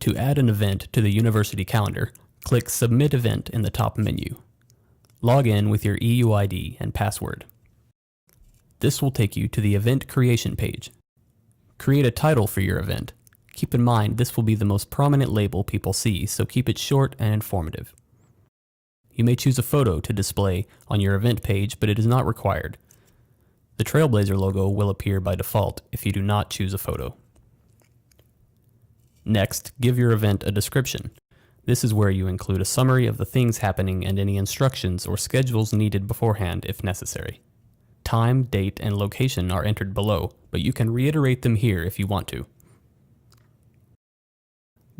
To add an event to the university calendar, click Submit Event in the top menu. Log in with your EUID and password. This will take you to the event creation page. Create a title for your event. Keep in mind this will be the most prominent label people see, so keep it short and informative. You may choose a photo to display on your event page, but it is not required. The Trailblazer logo will appear by default if you do not choose a photo. Next, give your event a description. This is where you include a summary of the things happening and any instructions or schedules needed beforehand if necessary. Time, date, and location are entered below, but you can reiterate them here if you want to.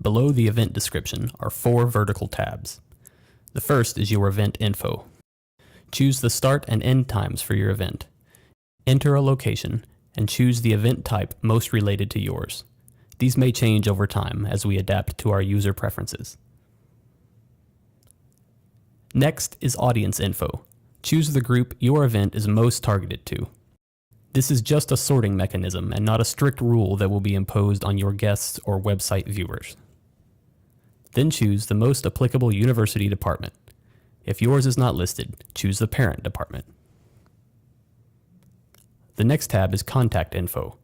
Below the event description are 4 vertical tabs. The first is your event info. Choose the start and end times for your event. Enter a location and choose the event type most related to yours. These may change over time as we adapt to our user preferences. Next is audience info. Choose the group your event is most targeted to. This is just a sorting mechanism and not a strict rule that will be imposed on your guests or website viewers. Then choose the most applicable university department. If yours is not listed, choose the parent department. The next tab is contact info.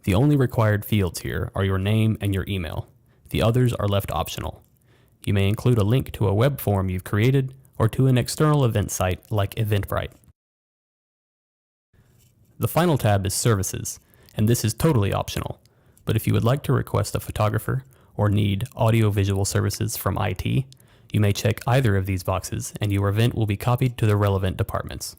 The only required fields here are your name and your email. The others are left optional. You may include a link to a web form you've created or to an external event site like Eventbrite. The final tab is services, and this is totally optional, but if you would like to request a photographer or need audio-visual services from IT, you may check either of these boxes and your event will be copied to the relevant departments.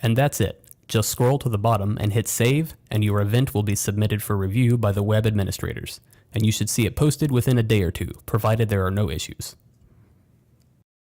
And that's it. Just scroll to the bottom and hit Save, and your event will be submitted for review by the web administrators, and you should see it posted within a day or two, provided there are no issues.